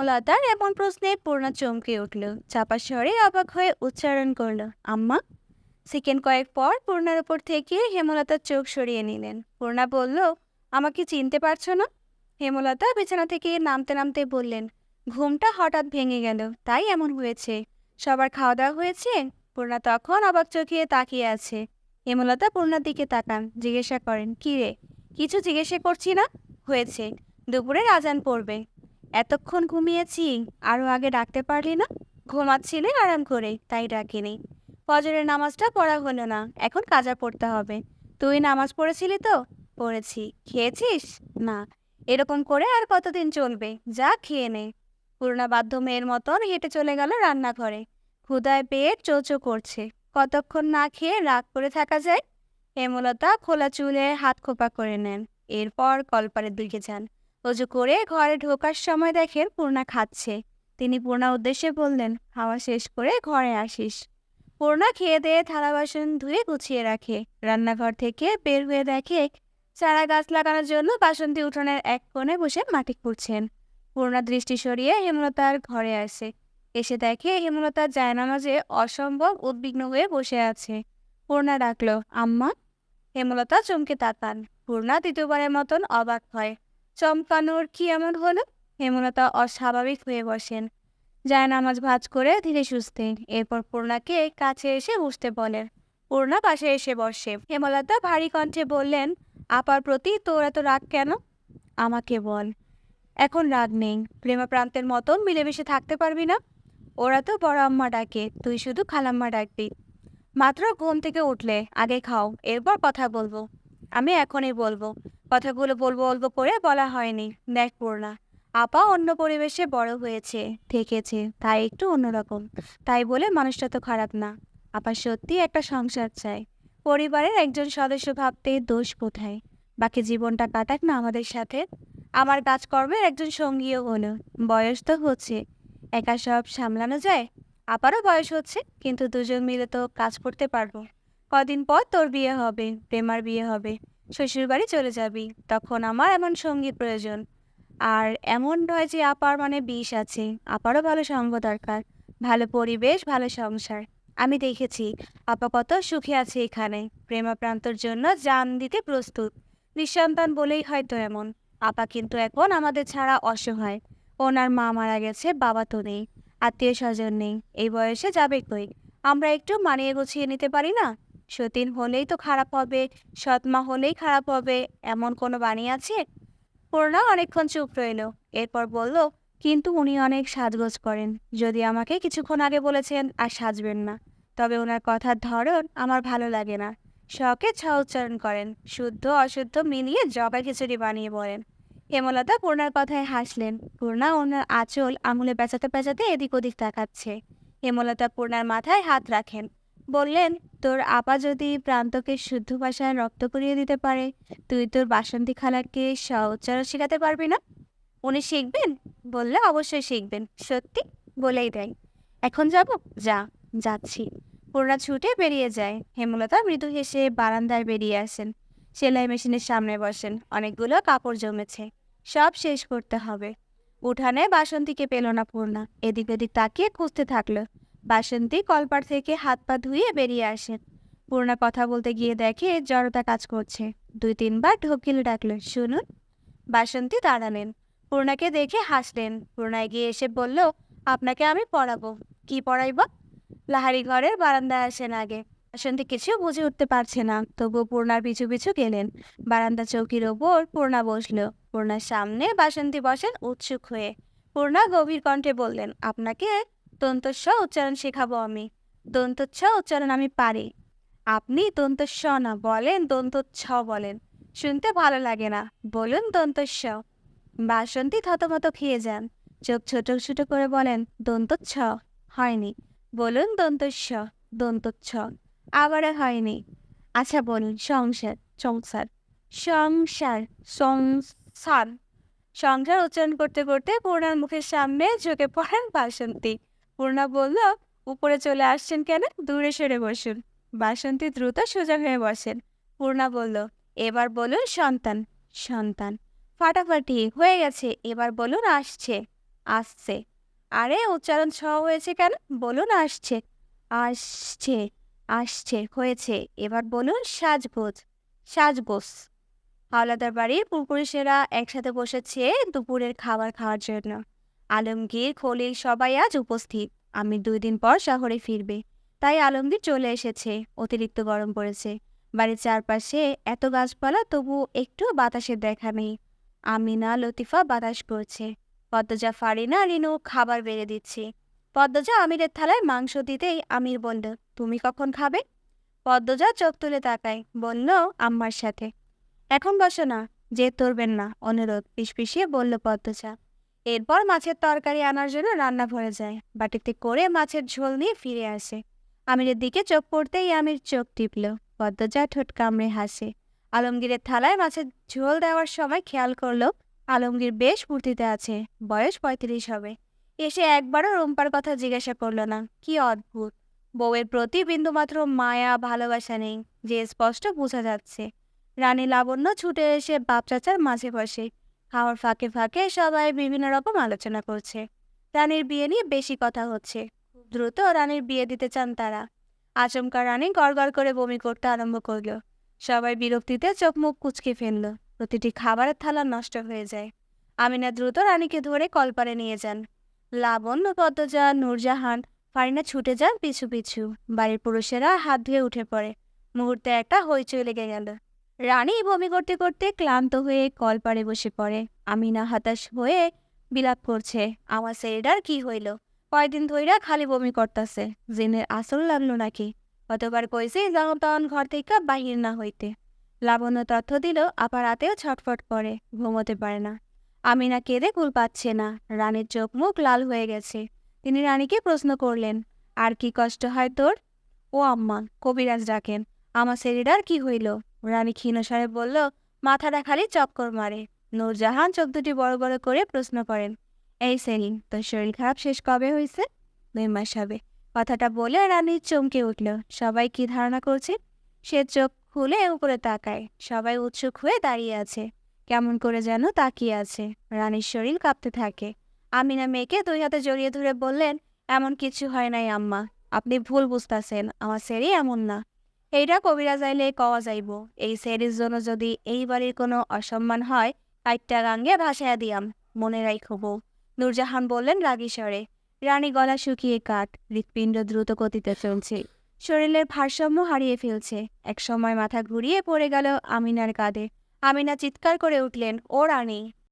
হেমলতার এমন প্রশ্নে পূর্ণা চমকে উঠল। চাপা স্বরে অবাক হয়ে উচ্চারণ করলো, আম্মা। সেকেন্ড কয়েক পর পূর্ণার উপর থেকে হেমলতার চোখ সরিয়ে নিলেন। পূর্ণা বলল, আমাকে চিনতে পারছো না? হেমলতা বিছানা থেকে নামতে নামতে বললেন, ঘুমটা হঠাৎ ভেঙে গেল, তাই এমন হয়েছে। সবার খাওয়া দাওয়া হয়েছে? পূর্ণা তখন অবাক চোখে তাকিয়ে আছে। হেমলতা পূর্ণার দিকে তাকান, জিজ্ঞাসা করেন, কি রে? কিছু জিজ্ঞাসা করছি না। হয়েছে, দুপুরের আজান পড়বে। এতক্ষণ ঘুমিয়েছি, আরো আগে ডাকতে পারলি না? ঘুমাচ্ছিলে আরাম করে, তাই ডাকিনি। ফজরের নামাজটা পড়া হলো না, এখন কাজা পড়তে হবে। তুই নামাজ পড়েছিলি তো? পড়েছি। খেয়েছিস? না। এরকম করে আর কতদিন চলবে? যা খেয়ে নে। পূর্ণা বাধ্য মেয়ের মতন হেঁটে চলে গেল রান্নাঘরে। ক্ষুধায় পেট চৌচো করছে। কতক্ষণ না খেয়ে রাগ করে থাকা যায়? হেমলতা খোলা চুলে হাত খোপা করে নেন। এরপর কলপারের দিকে যান। অজু করে ঘরে ঢোকার সময় দেখেন পূর্ণা খাচ্ছে। তিনি পূর্ণার উদ্দেশ্যে বললেন, খাওয়া শেষ করে ঘরে আসিস। পূর্ণা খেয়ে দিয়ে থালা বাসন ধুয়ে গুছিয়ে রাখে। রান্নাঘর থেকে বের হয়ে দেখে চারা গাছ লাগানোর জন্য বাসন্তী উঠোনের এক কোণে বসে মাটি খুঁড়ছেন। পূর্ণা দৃষ্টি সরিয়ে হেমলতার ঘরে আসে। এসে দেখে হেমলতা জায়নামাজে অসম্ভব উদ্বিগ্ন হয়ে বসে আছে। পূর্ণা ডাকলো, আম্মা। হেমলতা চমকে তাকান। পূর্ণা দ্বিতীয়বারের মতন অবাক হয়। চমকানোর কি এমন হলো? হেমলতা অস্বাভাবিক হয়ে বসেন। জায়নামাজ ভাঁজ করে ধীরে সুস্থে। এরপর পূর্ণাকে কাছে এসে বসতে বলেন। পূর্ণা পাশে এসে বসে। হেমলতা ভারী কণ্ঠে বললেন, আপার প্রতি তোর এত রাগ কেন? আমাকে বল। এখন রাগ নেই, প্রেমপ্রান্তের মতন মিলেমিশে থাকতে পারবি না? ওরা তো বড় আম্মা ডাকে, তুই শুধু খালাম্মা ডাকবি। মাত্র ঘুম থেকে উঠলে, আগে খাও, এরপর কথা বলবো। আমি এখনই বলবো। কথাগুলো বলবো বলবো করে বলা হয়নি। দেখ পূর্ণা, আপা অন্য পরিবেশে বড় হয়েছে, থেকেছে, তাই একটু অন্যরকম। তাই বলে মানুষটা তো খারাপ না। আপা সত্যি একটা সংসার চায়। পরিবারের একজন সদস্য ভাবতে দোষ কোথায়? বাকি জীবনটা কাটাক না আমাদের সাথে। আমার কাজকর্মের একজন সঙ্গীও হলো। বয়স তো হচ্ছে, একা সব সামলানো যায়। আপারও বয়স হচ্ছে, কিন্তু দুজন মিলে তো কাজ করতে পারবো। কদিন পর তোর বিয়ে হবে, প্রেমার বিয়ে হবে। শ্বশুরবাড়ি চলে যাবি, তখন আমার এমন সঙ্গীর প্রয়োজন। আর এমন নয় যে আপার মানে বিষ আছে। আপারও ভালো সঙ্গ দরকার, ভালো পরিবেশ, ভালো সংসার। আমি দেখেছি আপা কত সুখে আছে এখানে। প্রেমাপ্রান্তর জন্য জান দিতে প্রস্তুত। নিঃসন্তান বলেই হয়তো এমন। আপা কিন্তু এখন আমাদের ছাড়া অসহায়। ওনার মা মারা গেছে, বাবা তো নেই, আত্মীয় স্বজন নেই। এই বয়সে যাবে কই? আমরা একটু মানিয়ে গুছিয়ে নিতে পারি না? সতীন হলেই তো খারাপ হবে, সৎমা হলেই খারাপ হবে, এমন কোনো বাণী আছে? পূর্ণা অনেকক্ষণ চুপ রইল। এরপর বলল, কিন্তু উনি অনেক সাজগোজ করেন। যদি আমাকে কিছুক্ষণ আগে বলেছেন আর সাজবেন না, তবে ওনার কথার ধরন আমার ভালো লাগে না। শখে ছ উচ্চারণ করেন, শুদ্ধ অশুদ্ধ মিলিয়ে জবা খিচুড়ি বানিয়ে বলেন। হেমলতা পূর্ণার কথায় হাসলেন। পূর্ণা ওনার আঁচল আঙুলে পেঁচাতে পেঁচাতে এদিক ওদিক তাকাচ্ছে। হেমলতা পূর্ণার মাথায় হাত রাখেন। বললেন, তোর আপা যদি প্রান্তকে শুদ্ধ ভাষায় রক্ত করিয়ে দিতে পারে, তুই তোর বাসন্তী খালাকে উচ্চারণ শেখাতে পারবি না? উনি শিখবেন? বললে অবশ্যই শিখবেন। সত্যি? বলেই দেয়। এখন যাব? যা। যাচ্ছি। পূর্ণা ছুটে বেরিয়ে যায়। হেমলতা মৃদু হেসে বারান্দায় বেরিয়ে আসেন। সেলাই মেশিনের সামনে বসেন। অনেকগুলো কাপড় জমেছে, সব শেষ করতে হবে। উঠানে বাসন্তীকে পেল না পূর্ণা। এদিক ওদিক তাকিয়ে খুঁজতে থাকলো। বাসন্তী কলপার থেকে হাত পা ধুয়ে বেরিয়ে আসেন। পূর্ণা কথা বলতে গিয়ে দেখে জড়তা কাজ করছে। দুই তিনবার ঢোক গিলে ডাকলো, শুনুন। বাসন্তী দাঁড়ালেন। পূর্ণাকে দেখে হাসলেন। পূর্ণা এগিয়ে এসে বলল, আপনাকে আমি পড়াবো। কি পড়াইব? লাহারি ঘরের বারান্দায় আসেন আগে। বাসন্তী কিছু বুঝে উঠতে পারছে না, তবুও পূর্ণার পিছু পিছু গেলেন। বারান্দা চৌকির ওপর পূর্ণা বসলো। পূর্ণার সামনে বাসন্তী বসেন উৎসুক হয়ে। পূর্ণা গভীর কণ্ঠে বললেন, আপনাকে দন্তস্ব উচ্চারণ শেখাবো আমি। দন্তচ্ছ উচ্চারণ আমি পারি। আপনি দন্তস্ব না বলেন, দন্তচ্ছ বলেন। শুনতে ভালো লাগে না, বলুন দন্তস্ব। বাসন্তী থতমত খেয়ে যান। চোখ ছোট ছোট করে বলেন, দন্তচ্ছ। হয়নি। বলুন দন্তস্ব। দন্তচ্ছ। আবারও হয়নি। আচ্ছা বলুন সংসার। সংসার। সংসার। সংসার। সংসার উচ্চারণ করতে করতে পূর্ণার মুখের সামনে ঝুঁকে পড়েন বাসন্তী। পূর্ণা বলল, উপরে চলে আসছেন কেন? দূরে সরে বসুন। বাসন্তী দ্রুত সোজা হয়ে বসেন। পূর্ণা বলল, এবার বলুন সন্তান। সন্তান। ফাটাফাটি হয়ে গেছে, এবার বলুন আসছে। আসছে। আরে উচ্চারণ ছ হয়েছে কেন? বলুন আসছে। আসছে, আসছে হয়েছে। এবার বলুন সাজগোজ। সাজগোজ। হাওলাদার বাড়ির পুরপুরুষেরা একসাথে বসেছে দুপুরের খাবার খাওয়ার জন্য। আলমগীর, খলিল সবাই আজ উপস্থিত। আমি 2 দিন পর শহরে ফিরবে, তাই আলমগীর চলে এসেছে। অতিরিক্ত গরম পড়েছে। বাড়ির চারপাশে এত গাছপালা, তবু একটু বাতাসের দেখা নেই। আমিনা, লতিফা বাতাস করছে। পদ্মজা, ফারিনা, রিনু খাবার বেড়ে দিচ্ছে। পদ্মজা আমিরের থালায় মাংস দিতেই আমির বলল, তুমি কখন খাবে? পদ্মজা চোখ তুলে তাকায়, বলল, আম্মার সাথে। এখন বসো না, জেদ ধরবেন না, অনুরোধ, ফিসফিসিয়ে বলল পদ্মজা। এরপর মাছের তরকারি আনার জন্য রান্নাঘরে যায়। বাটিতে করে মাছের ঝোল নিয়ে ফিরে আসে। আমিরের দিকে চোখ পড়তেই আমির চোখ টিপল। পদ্মজা ঠোঁট কামড়ে হাসে। আলমগীরের থালায় মাছের ঝোল দেওয়ার সময় খেয়াল করলো আলমগীর বেশ ফুর্তিতে আছে। বয়স 35 হবে। এসে একবারও রুম্পার কথা জিজ্ঞাসা করলো না। কি অদ্ভুত! বউয়ের প্রতি বিন্দুমাত্র মায়া ভালোবাসা নেই, যে স্পষ্ট বোঝা যাচ্ছে। রানী লাবণ্য ছুটে এসে বাপ চাচার মাঝে বসে। খাওয়ার ফাঁকে ফাঁকে সবাই বিভিন্ন রকম আলোচনা করছে। রানীর বিয়ে নিয়ে বেশি কথা হচ্ছে। খুব দ্রুত রানীর বিয়ে দিতে চান তারা। আচমকা রানী গড়গড় করে বমি করতে আরম্ভ করলো। সবাই বিরক্তিতে চোখ মুখ কুঁচকে ফেললো। প্রতিটি খাবারের থালা নষ্ট হয়ে যায়। আমিনা দ্রুত রানীকে ধরে কলপারে নিয়ে যান। লাবণ্য, পদ্মজা, নূরজাহান, ফারিনা ছুটে যান পিছু পিছু। বাড়ির পুরুষেরা হাত ধুয়ে উঠে পড়ে। মুহূর্তে একটা হইচই লেগে গেল। রানী বমি করতে করতে ক্লান্ত হয়ে কলপারে বসে পড়ে। আমিনা হতাশ হয়ে বিলাপ করছে, আমার ছেলেটার কি হইল? কয়দিন ধইরা খালি বমি করতাছে। জিনের আসল লাগলো নাকি? কতবার কইছি যখন তখন ঘর থেকে বাহির না হইতে। লাবণ্য তথ্য দিল, আবার রাতেও ছটফট করে, ঘুমোতে পারে না। আমিনা কেঁদে কুল পাচ্ছে না। রানীর চোখ মুখ লাল হয়ে গেছে। তিনি রানীকে প্রশ্ন করলেন, আর কি কষ্ট হয় তোর? ও আম্মা, কবিরাজ ডাকেন। আমার ছেলেটার কি হইল? রানী ক্ষীণস্বরে বলল, মাথাটা খালি চক্কর মারে। নূরজাহান চোখ দুটি বড় বড় করে প্রশ্ন করেন, এই সেলিম, তোর শরীর খারাপ শেষ কবে হয়েছে? 2 মাস হবে। কথাটা বলে রানী চমকে উঠল। সবাই কি ধারণা করছে? সে চোখ খুলে উপরে তাকায়। সবাই উৎসুক হয়ে দাঁড়িয়ে আছে, কেমন করে যেন তাকিয়ে আছে। রানীর শরীর কাঁপতে থাকে। আমিনা মেয়েকে 2 হাতে জড়িয়ে ধরে বললেন, এমন কিছু হয় নাই আম্মা, আপনি ভুল বুঝতাছেন, আমার সেরি এমন না। এইটা কবিরাজ আইলে কওয়া যাইব। এই সেরির জন্য যদি এই বাড়ির কোনো অসম্মান হয়, কাইটটা গাঙ্গে ভাসাইয়া দিয়াম, মনে রাইখো বউ। নূরজাহান বললেন রাগী স্বরে। রানী গলা শুকিয়ে কাঠ, হৃৎপিণ্ড দ্রুত গতিতে চলছে। শরীরের ভারসাম্য হারিয়ে ফেলছে। এক সময় মাথা ঘুরিয়ে পড়ে গেল আমিনার কাঁধে। আমিনা চিৎকার করে উঠলেন, ও রানী!